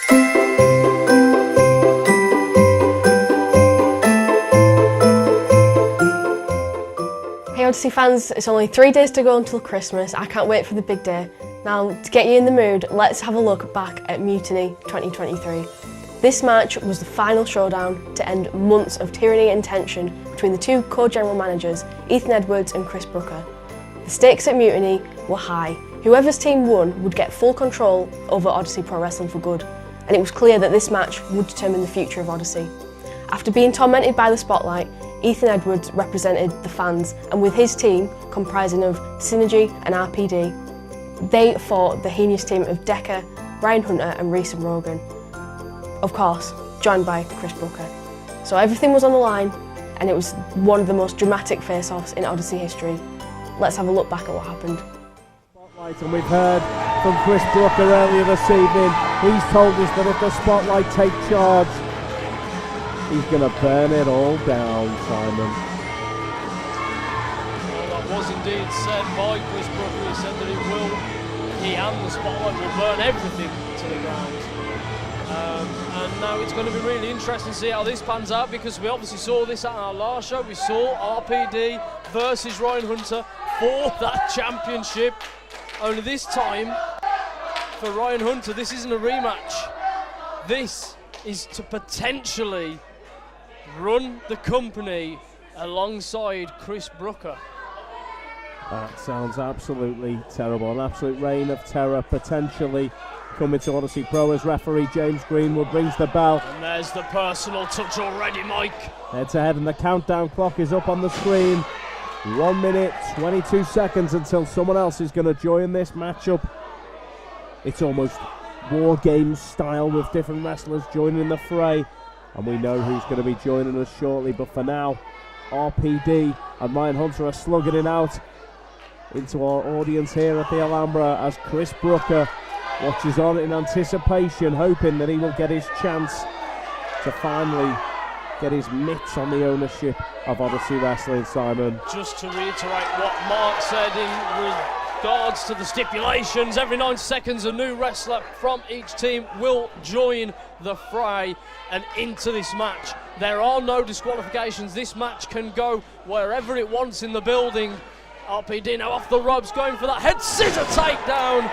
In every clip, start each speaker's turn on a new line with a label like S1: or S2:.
S1: Hey Odyssey fans, it's only 3 days to go until Christmas. I can't wait for the big day. Now, to get you in the mood, let's have a look back at Mutiny 2023. This match was the final showdown to end months of tyranny and tension between the two co-general managers, Ethan Edwards and Chris Brooker. The stakes at Mutiny were high. Whoever's team won would get full control over Odyssey Pro Wrestling for good, and it was clear that this match would determine the future of Odyssey. After being tormented by the spotlight, Ethan Edwards represented the fans, and with his team, comprising of Synergy and RPD, they fought the heinous team of Decker, Ryan Hunter and Reese and Rogan. Of course, joined by Chris Brooker. So everything was on the line, and it was one of the most dramatic face-offs in Odyssey history. Let's have a look back at what happened.
S2: Spotlight, and we've heard from Chris Brooker earlier this evening. He's told us that if the Spotlight take charge, he's going to burn it all down, Simon.
S3: Well, that was indeed said by Chris Brooker. He said that he and the Spotlight will burn everything to the ground. And now it's going to be really interesting to see how this pans out, because we obviously saw this at our last show. We saw RPD versus Ryan Hunter for that championship. Only this time, for Ryan Hunter, this isn't a rematch. This is to potentially run the company alongside Chris Brooker.
S2: That sounds absolutely terrible. An absolute reign of terror potentially coming to Odyssey Pro as referee James Greenwood rings the bell.
S3: And there's the personal touch already, Mike.
S2: Head to head, and the countdown clock is up on the screen. 1 minute, 22 seconds until someone else is going to join this matchup. It's almost War Games style with different wrestlers joining the fray. And we know who's going to be joining us shortly. But for now, RPD and Ryan Hunter are slugging it out into our audience here at the Alhambra as Chris Brooker watches on in anticipation, hoping that he will get his chance to finally get his mitts on the ownership of Odyssey Wrestling, Simon.
S3: Just to reiterate what Mark said in regards to the stipulations, every 90 seconds a new wrestler from each team will join the fray and into this match. There are no disqualifications. This match can go wherever it wants in the building. RPD now off the ropes, going for that head scissor takedown.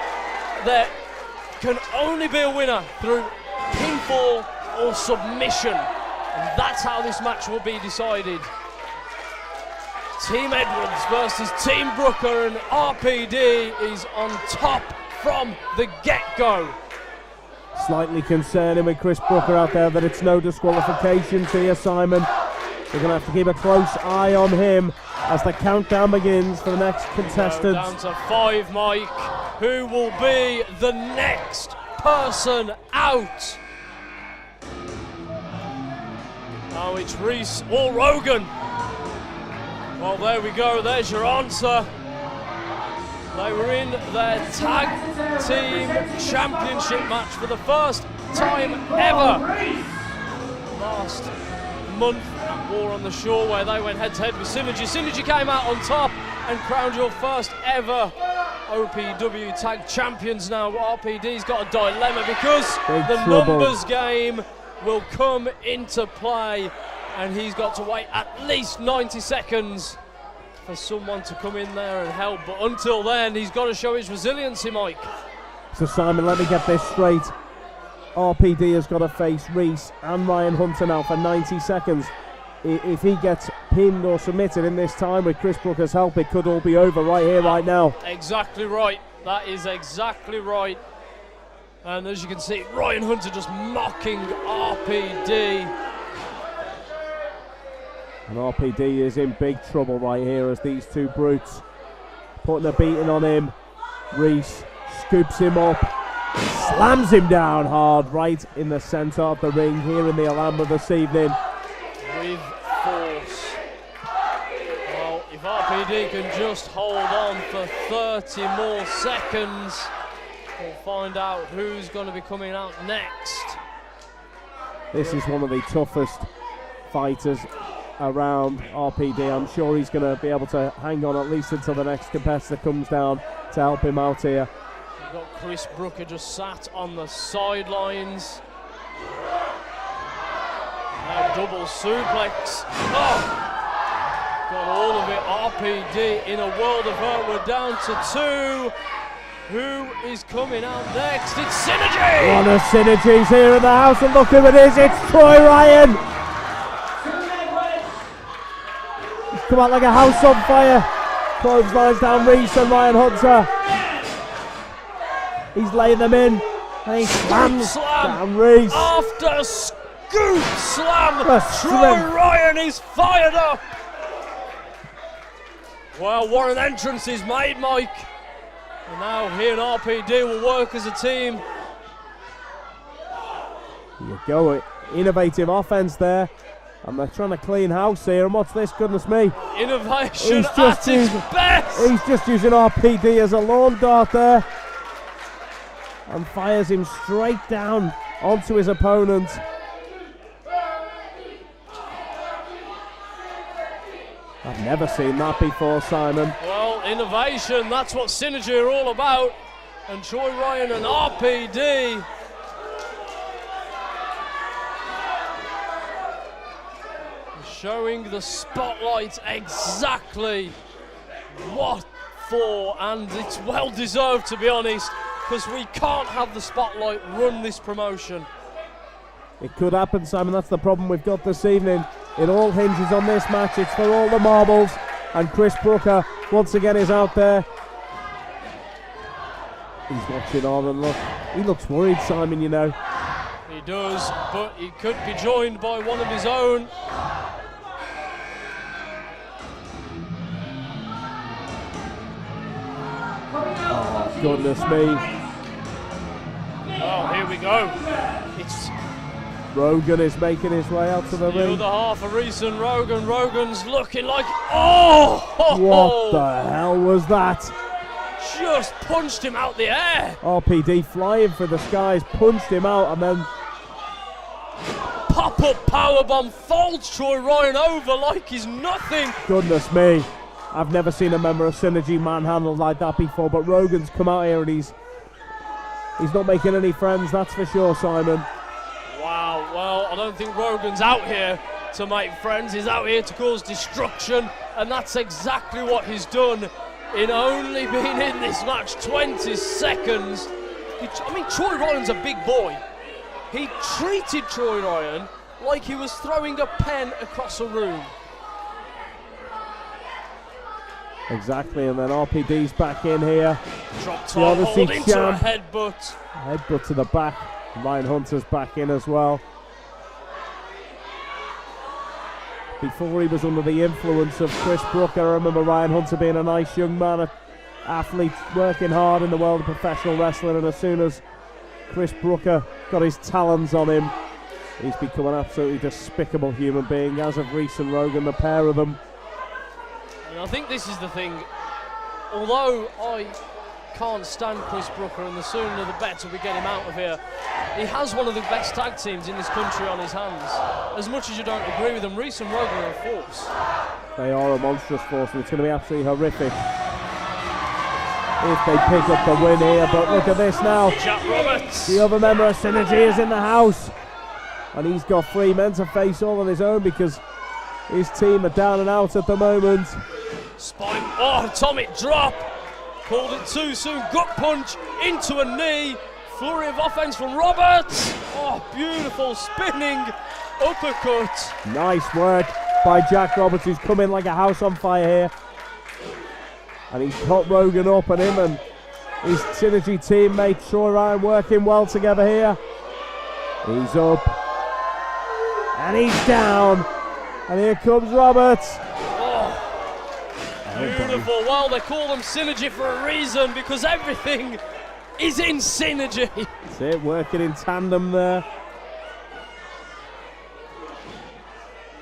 S3: There can only be a winner through pinfall or submission, and that's how this match will be decided. Team Edwards versus Team Brooker, and RPD is on top from the get-go.
S2: Slightly concerning with Chris Brooker out there that it's no disqualifications here, Simon. We're going to have to keep a close eye on him as the countdown begins for the next contestant.
S3: Down to 5, Mike. Who will be the next person out? Now it's Reese or Rogan. Well, there we go. There's your answer. They were in their tag team championship match for the first time ever last month at War on the Shore, where they went head-to-head with Synergy. Synergy came out on top and crowned your first ever OPW tag champions. Now RPD's got a dilemma because the numbers game will come into play, and he's got to wait at least 90 seconds for someone to come in there and help. But until then, he's got to show his resiliency, Mike.
S2: So Simon, let me get this straight. RPD has got to face Reese and Ryan Hunter now for 90 seconds. If he gets pinned or submitted in this time with Chris Brooker's help, it could all be over right here, right now.
S3: Exactly right. That is exactly right. And as you can see, Ryan Hunter just mocking RPD.
S2: And RPD is in big trouble right here as these two brutes putting a beating on him. Reese scoops him up, slams him down hard right in the centre of the ring here in the Alhambra this evening.
S3: With force. Well, if RPD can just hold on for 30 more seconds, we'll find out who's going to be coming out next.
S2: This is one of the toughest fighters around RPD. I'm sure he's going to be able to hang on at least until the next competitor comes down to help him out here.
S3: We've got Chris Brooker just sat on the sidelines. Now double suplex. Oh! Got all of it. RPD in a world of hurt. We're down to 2. Who is coming out next? It's Synergy!
S2: One of Synergy's here in the house, and look who it is. It's Troy Ryan. He's come out like a house on fire. Clotheslines down Reese and Ryan Hunter. He's laying them in, and he slams down Reese.
S3: After scoop slam, Troy Ryan is fired up. Well, what an entrance he's made, Mike. And now he and RPD will work as a team.
S2: Here you go, innovative offense there. And they're trying to clean house here, and what's this, goodness me?
S3: Innovation at its best!
S2: He's just using RPD as a lawn dart there. And fires him straight down onto his opponent. I've never seen that before, Simon.
S3: Well, innovation, that's what Synergy are all about. And Troy Ryan and RPD. Showing the spotlight exactly what for, and it's well deserved, to be honest, because we can't have the spotlight run this promotion.
S2: It could happen, Simon. That's the problem we've got this evening. It all hinges on this match. It's for all the marbles, and Chris Brooker once again is out there. He's watching on, and look, he looks worried, Simon, you know.
S3: He does, but he could be joined by one of his own.
S2: Oh, goodness me.
S3: Oh, here we go. It's
S2: Rogan is making his way out to the
S3: the
S2: ring.
S3: other half of Reese and Rogan. Rogan's looking like, oh!
S2: What the hell was that?
S3: Just punched him out the air.
S2: RPD flying for the skies, punched him out, and then
S3: Pop-up powerbomb folds Troy Ryan over like he's nothing.
S2: goodness me. I've never seen a member of Synergy manhandled like that before, but Rogan's come out here and he's not making any friends, that's for sure, Simon.
S3: Wow, well, I don't think Rogan's out here to make friends. He's out here to cause destruction, and that's exactly what he's done in only being in this match 20 seconds. I mean, Troy Ryan's a big boy. He treated Troy Ryan like he was throwing a pen across a room.
S2: Exactly, and then RPD's back in here.
S3: Drop top, hold into a headbutt.
S2: Headbutt to the back. Ryan Hunter's back in as well. Before he was under the influence of Chris Brooker, I remember Ryan Hunter being a nice young man, an athlete working hard in the world of professional wrestling, and as soon as Chris Brooker got his talons on him, he's become an absolutely despicable human being, as of Reese and Rogan, the pair of them.
S3: And I think this is the thing, although I can't stand Chris Brooker, and the sooner the better we get him out of here, he has one of the best tag teams in this country on his hands. As much as you don't agree with them, Reese and Rogan are a force.
S2: They are a monstrous force, and it's going to be absolutely horrific if they pick up the win here. But look at this now.
S3: Jack Roberts.
S2: The other member of Synergy is in the house, and he's got 3 men to face all on his own because his team are down and out at the moment.
S3: Spine, oh, atomic drop. Called it too soon. Gut punch into a knee. Flurry of offense from Roberts. Oh, beautiful spinning uppercut.
S2: Nice work by Jack Roberts, who's come in like a house on fire here. And he's caught Rogan up, and him and his Synergy teammate Troy Ryan working well together here. He's up. And he's down. And here comes Roberts.
S3: Beautiful. Well, they call them Synergy for a reason, because everything is in synergy.
S2: That's it, working in tandem there.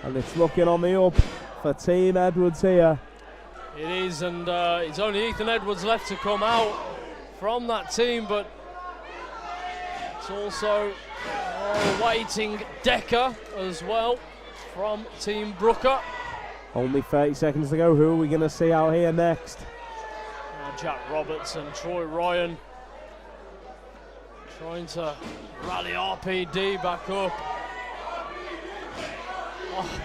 S2: And it's looking on the up for Team Edwards here.
S3: It is, and it's only Ethan Edwards left to come out from that team, but it's also waiting Decker as well from Team Brooker.
S2: Only 30 seconds to go. Who are we going to see out here next?
S3: Jack Roberts and Troy Ryan Trying to rally RPD back up. Oh,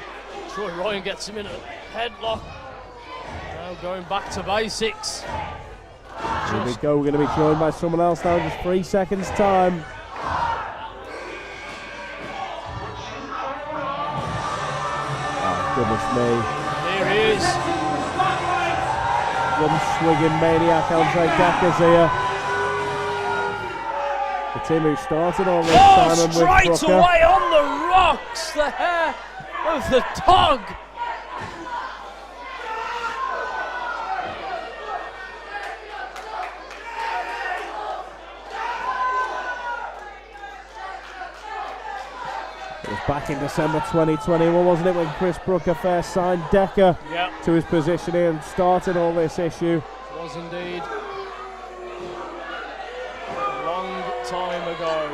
S3: Troy Ryan gets him in a headlock. Now going back to basics.
S2: Here we go, we're going to be joined by someone else now in just 3 seconds time. Oh, goodness me.
S3: Here he is.
S2: One swinging maniac Andre Decker's here. The team who started all this, Simon, with
S3: straight
S2: Brooker.
S3: away on the rocks, the hair of the dog.
S2: It was back in December 2021, wasn't it, when Chris Brooker first signed Decker to his position here and started all this issue.
S3: It was indeed. A long time ago.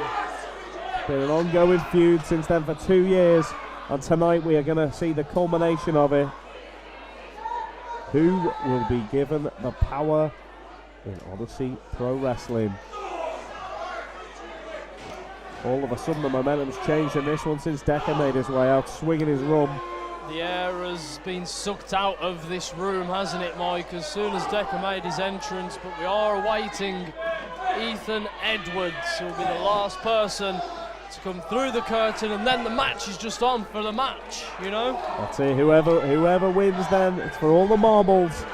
S2: It's been an ongoing feud since then for 2 years, and tonight we are going to see the culmination of it. Who will be given the power in Odyssey Pro Wrestling? All of a sudden the momentum's changed in this one since Decker made his way out, swinging his rum.
S3: The air has been sucked out of this room, hasn't it, Mike, as soon as Decker made his entrance, but we are awaiting Ethan Edwards, who will be the last person to come through the curtain, and then the match is just on for the match, you know?
S2: That's it, whoever wins then, it's for all the marbles.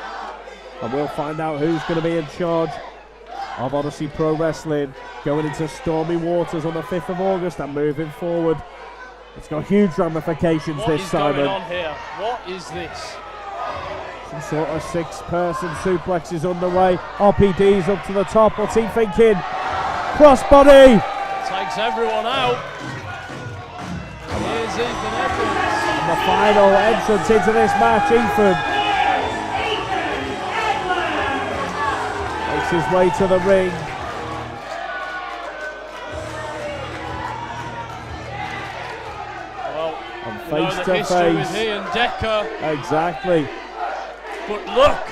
S2: And we'll find out who's going to be in charge of Odyssey Pro Wrestling going into stormy waters on the 5th of August and moving forward. It's got huge ramifications this time.
S3: What is going on here? What is this?
S2: Some sort of 6-person suplex is underway. RPD's up to the top. What's he thinking? Crossbody!
S3: Takes everyone out. And here's Ethan Edwards.
S2: And the final entrance into this match, Ethan makes his way to the ring.
S3: Well,
S2: and
S3: face
S2: face
S3: to
S2: face
S3: with he and Decker.
S2: Exactly.
S3: But look,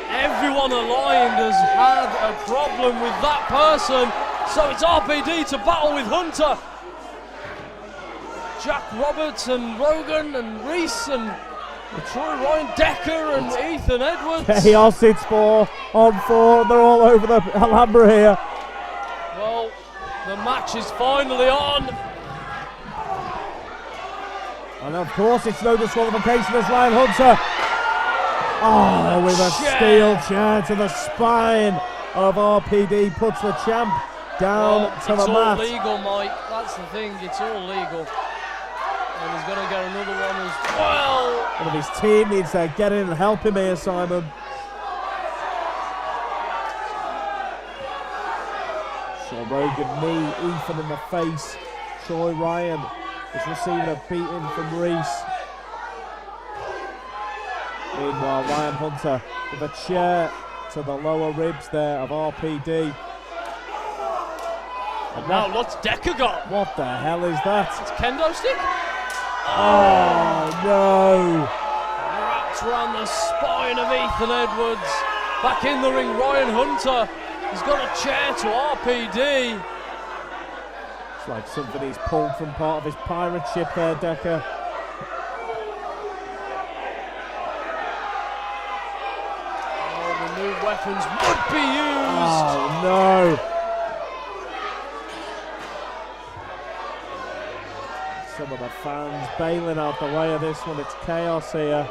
S3: everyone aligned has had a problem with that person, so it's RPD to battle with Hunter. Jack Roberts and Rogan and Reese and Troy Ryan, Decker and Ethan Edwards.
S2: Chaos, it's 4 on 4. They're all over the Alhambra here.
S3: Well, the match is finally on.
S2: And of course, it's no disqualification as Ryan Hunter. Oh, with a steel chair to the spine of RPD, puts the champ down to the mat.
S3: It's all legal, Mike. That's the thing. It's all legal. And he's going to get another one as well.
S2: One of his team needs to get in and help him here, Simon. Saw Rogan knee Ethan in the face. Troy Ryan is receiving a beating from Reese. Meanwhile, Ryan Hunter with a chair to the lower ribs there of RPD.
S3: And now what's Decker got?
S2: What the hell is that?
S3: It's kendo stick?
S2: Oh no!
S3: Wrapped around the spine of Ethan Edwards. Back in the ring, Ryan Hunter. He's got a chair to RPD.
S2: It's like something he's pulled from part of his pirate ship there, Decker.
S3: Oh, the new weapons would be used.
S2: Oh no! Some of the fans bailing out the way of this one. It's chaos here.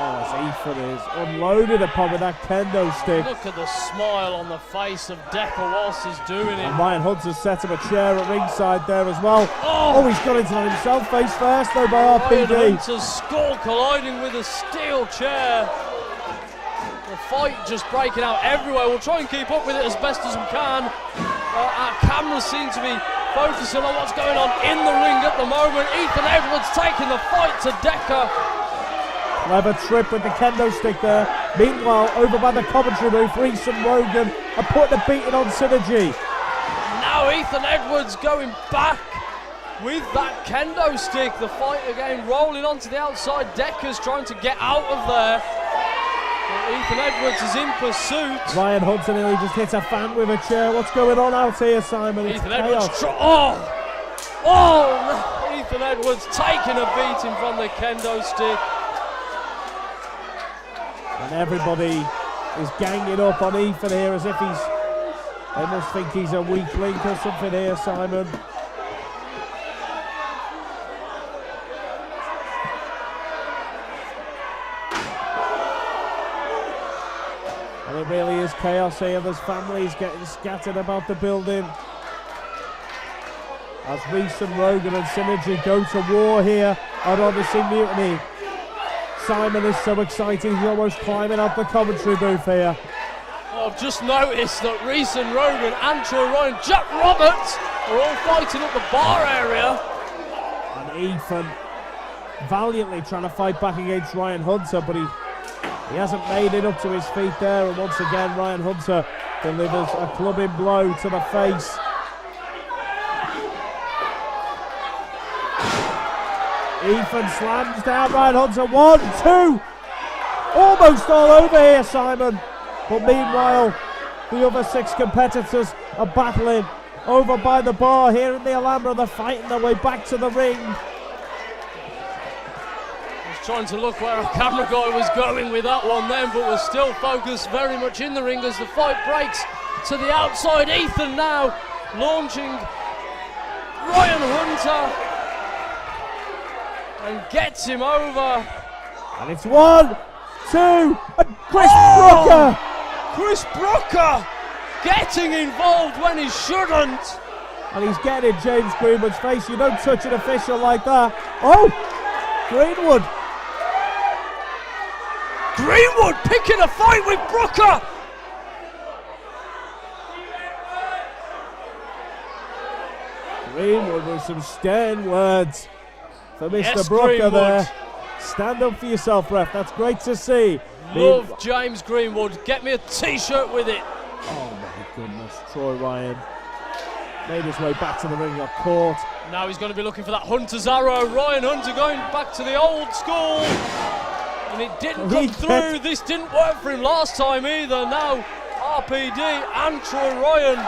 S2: Oh, as Ethan is unloaded upon with that kendo stick.
S3: Look at the smile on the face of Decker whilst he's doing it.
S2: And Ryan Hunter's set him a chair at ringside there as well. Oh, he's got into that himself, face first though by RPD.
S3: Ryan Hunter's skull colliding with a steel chair. The fight just breaking out everywhere. We'll try and keep up with it as best as we can. Our cameras seem to be focusing on what's going on in the ring at the moment. Ethan Edwards taking the fight to Decker.
S2: Clever trip with the kendo stick there. Meanwhile, over by the commentary booth, Reese and Rogan are putting a beating on Synergy.
S3: Now Ethan Edwards going back with that kendo stick. The fight again rolling onto the outside. Decker's trying to get out of there. Well, Ethan Edwards is in pursuit.
S2: Ryan Hunter nearly just hits a fan with a chair. What's going on out here, Simon? It's
S3: Ethan
S2: chaos.
S3: Edwards. Oh! Ethan Edwards taking a beating from the kendo stick.
S2: And everybody is ganging up on Ethan here as if they must think he's a weak link or something here, Simon. And it really is chaos here. There's families getting scattered about the building. As Reese and Rogan and Synergy go to war here on Odyssey Mutiny. Simon is so excited, he's almost climbing up the commentary booth here.
S3: Oh, I've just noticed that Reese and Rogan and Troy Ryan, Jack Roberts are all fighting up the bar area.
S2: And Ethan valiantly trying to fight back against Ryan Hunter, but he hasn't made it up to his feet there. And once again, Ryan Hunter delivers a clubbing blow to the face. Ethan slams down Ryan Hunter. 1, 2. Almost all over here, Simon. But meanwhile, the other 6 competitors are battling over by the bar here in the Alhambra. They're fighting their way back to the ring.
S3: He's trying to look where our camera guy was going with that one then, but was still focused very much in the ring as the fight breaks to the outside. Ethan now launching Ryan Hunter and gets him over.
S2: And it's 1, 2, and Chris Brooker!
S3: Chris Brooker getting involved when he shouldn't.
S2: And he's getting in James Greenwood's face. You don't touch an official like that. Oh! Greenwood!
S3: Greenwood picking a fight with Brooker.
S2: Greenwood with some stern words for Mr.
S3: Yes,
S2: Brooker
S3: Greenwood.
S2: there. Stand up for yourself, ref. That's great to see.
S3: Love James Greenwood. Get me a t-shirt with it.
S2: Oh my goodness. Troy Ryan made his way back to the ring, got caught.
S3: Now he's going to be looking for that Hunter's arrow. Ryan Hunter going back to the old school. And it didn't come through. This didn't work for him last time either. Now RPD and Troy Ryan.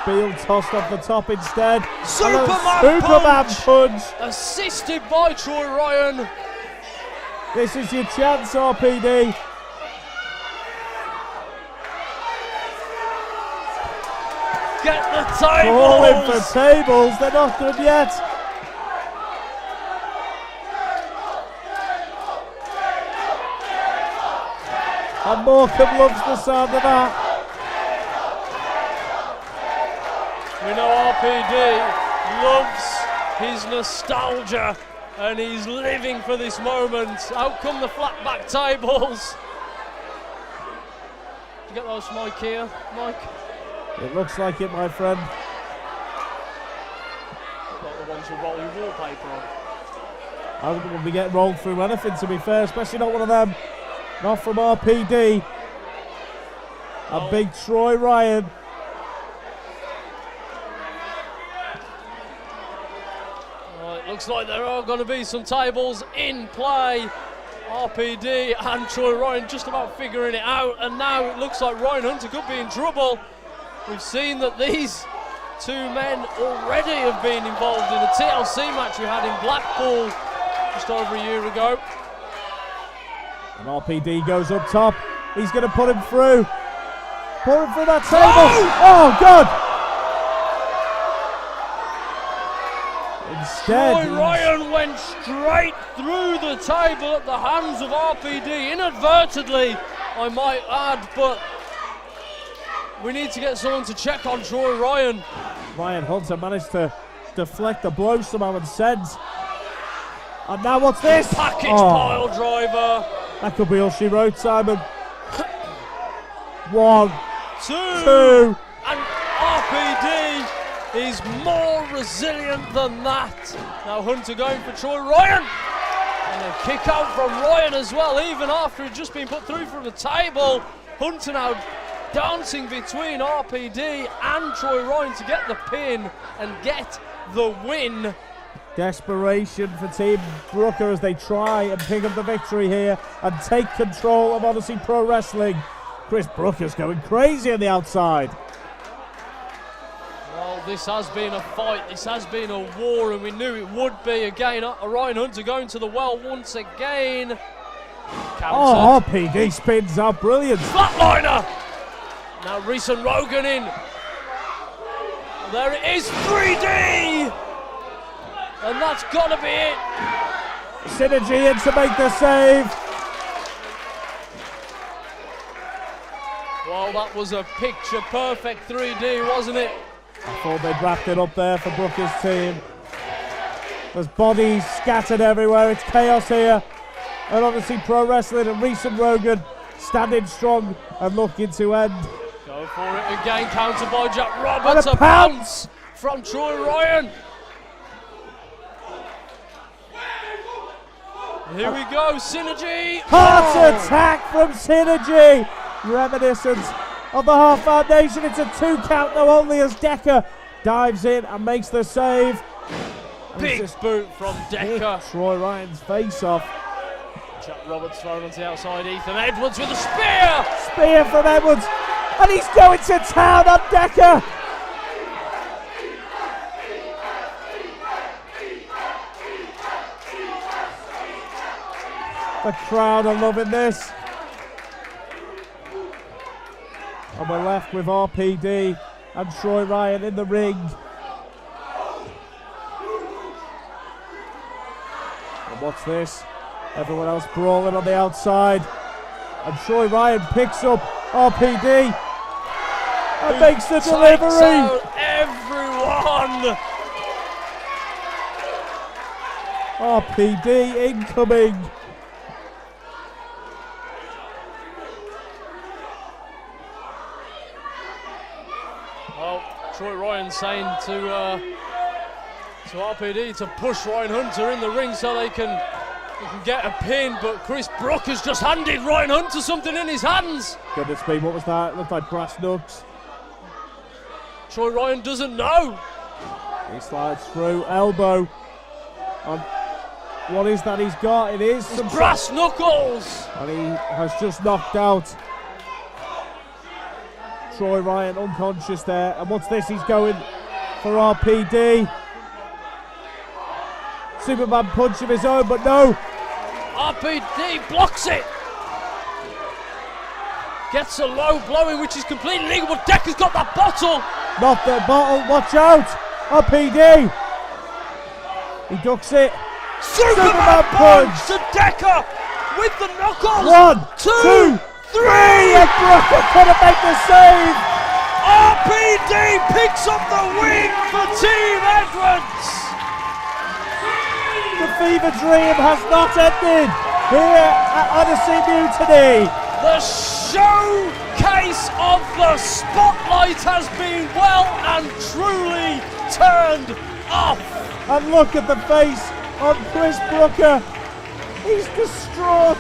S2: Beal tossed off the top instead.
S3: Superman
S2: punch!
S3: Assisted by Troy Ryan.
S2: This is your chance, RPD.
S3: Get the tables!
S2: Calling for tables, they're not done yet. And Morecambe loves the sound of that.
S3: We know RPD loves his nostalgia and he's living for this moment. Out come the flat back tables. Did you get those from IKEA, Mike?
S2: It looks like it, my friend.
S3: Like the ones you roll your wallpaper on.
S2: I wouldn't be getting rolled through anything, to be fair, especially not one of them. Not from RPD. A big Troy Ryan.
S3: Looks like there are going to be some tables in play. RPD and Troy Ryan just about figuring it out, and now it looks like Ryan Hunter could be in trouble. We've seen that these 2 men already have been involved in a TLC match we had in Blackpool just over a year ago.
S2: And RPD goes up top. He's going to put him through. Put him through that table. Oh, God! Instead,
S3: Troy Ryan went straight through the table at the hands of RPD, inadvertently, I might add, but we need to get someone to check on Troy Ryan.
S2: Ryan Hunter managed to deflect the blow somehow and sends. And now what's this?
S3: Package pile driver.
S2: That could be all she wrote, Simon. 1,
S3: 2,
S2: 2.
S3: And RPD is more resilient than that. Now Hunter going for Troy Ryan. And a kick out from Ryan as well, even after he'd just been put through from the table. Hunter now dancing between RPD and Troy Ryan to get the pin and get the win
S2: Desperation for Team Brooker as they try and pick up the victory here and take control of Odyssey Pro Wrestling. Chris Brooker's going crazy on the outside.
S3: Well, this has been a fight, this has been a war, and we knew it would be. Again, Ryan Hunter going to the well once again. Countered.
S2: Oh, RPD spins up, brilliant.
S3: Flatliner! Now Reese and Rogan in. There it is, 3D! And that's got to be it.
S2: Synergy in to make the save.
S3: Well, that was a picture-perfect 3D, wasn't it?
S2: I thought they'd wrapped it up there for Brooker's team. There's bodies scattered everywhere. It's chaos here. And obviously Pro Wrestling and Reese and Rogan standing strong and looking to end.
S3: Go for it again, counter by Jack Roberts.
S2: And
S3: a pounce from Troy Ryan. Here we go, Synergy.
S2: Heart attack from Synergy. Reminiscent of the Heart Foundation. It's a 2 count though, only as Decker dives in and makes the save.
S3: Big boot from Decker.
S2: Troy Ryan's face off.
S3: Jack Roberts thrown onto the outside. Ethan Edwards with a spear.
S2: Spear from Edwards. And he's going to town on Decker. The crowd are loving this. And we're left with RPD and Troy Ryan in the ring. And what's this? Everyone else brawling on the outside. And Troy Ryan picks up RPD and makes the delivery.
S3: Everyone.
S2: RPD incoming.
S3: Well, Troy Ryan saying to RPD to push Ryan Hunter in the ring so they can get a pin, but Chris Brooker's just handed Ryan Hunter something in his hands.
S2: Goodness me, what was that? It looked like brass knucks.
S3: Troy Ryan doesn't know.
S2: He slides through, elbow. And what is that he's got? It is some
S3: brass knuckles.
S2: And he has just knocked out Troy Ryan unconscious there. And what's this? He's going for RPD. Superman punch of his own, but no.
S3: RPD blocks it. Gets a low blow in, which is completely legal, but Decker's got that bottle.
S2: Not the bottle, watch out. RPD. He ducks it.
S3: Superman punch to Decker with the knuckles.
S2: 1, 2, 3. And Brooker couldn't make the save.
S3: RPD picks up the win for Team Edwards.
S2: The fever dream has not ended here at Odyssey Mutiny.
S3: The showcase of the spotlight has been well and truly turned off.
S2: And look at the face of Chris Brooker. He's distraught.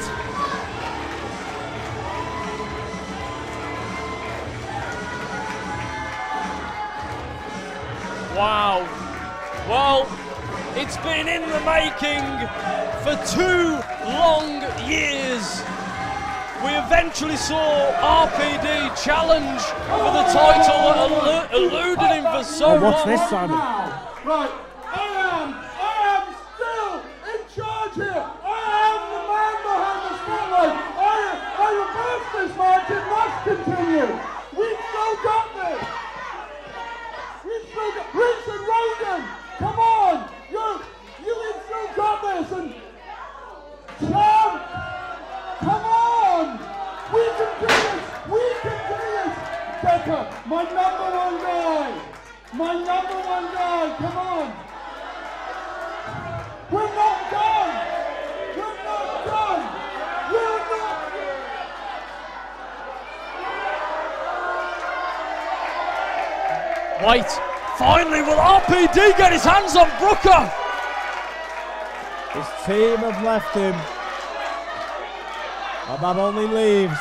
S3: Wow. Well, it's been in the making for 2 long years. We eventually saw RPD challenge for the title that eluded him for so long.
S2: What's this, Simon?
S4: Right, I am still in charge here. I am the man behind the spotlight. I reverse this match. It must continue. We've still got this. We've still got Reese and Rogan. Come on. You've still got this. And Champ, come on. We can do this. We can do this. Decker, my number 1 guy. My number 1 guy. Come on. We're not done. We're not done. We're not.
S3: Wait, finally will RPD get his hands on Brooker?
S2: His team have left him. And that only leaves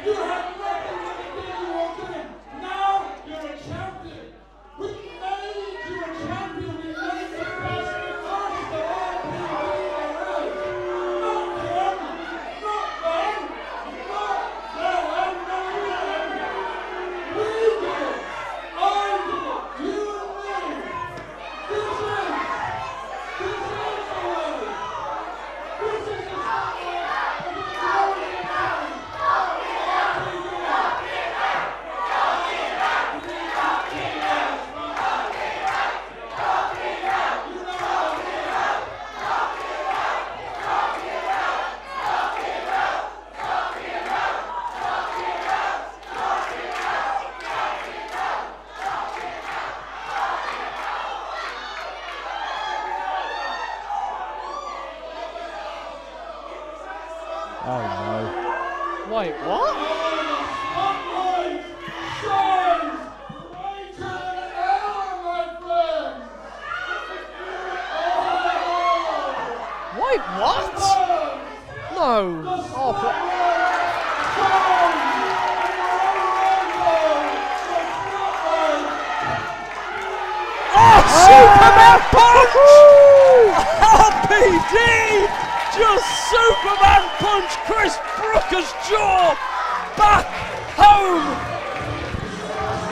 S4: You had nothing when the day you walked in. Now you're a champion. We made you a champion. We made you the best first of all people in the world. Not them. Not them. Not them. We did it. I did it. You did it. This is the way. This is the spotlight of the glory of God.
S2: Oh no.
S3: Wait, what?
S4: Spotlight shines brighter than ever, my friends.
S3: Wait, what? No. Oh, oh, Superman punch! RPD just Superman punch Chris Brooker's jaw back home.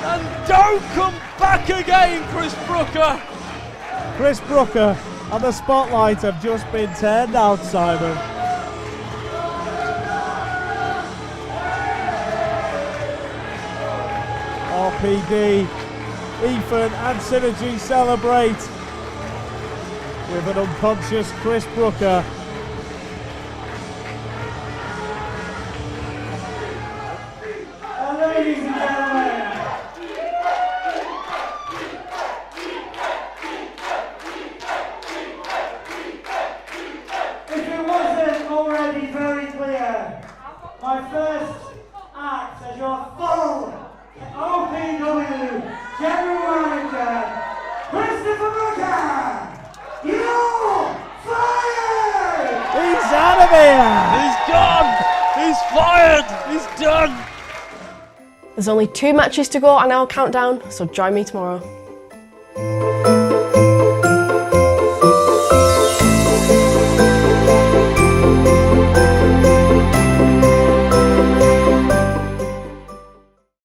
S3: And don't come back again, Chris Brooker.
S2: Chris Brooker and the spotlight have just been turned out, Simon. RPD, Ethan and Synergy celebrate with an unconscious Chris Brooker.
S4: Ladies and gentlemen, if it wasn't already very clear, my first act as your full OPW General Manager, Christopher Brooker, you're fired!
S2: He's out of here!
S3: He's gone. He's fired. He's done.
S1: There's only 2 matches to go on our countdown, so join me tomorrow.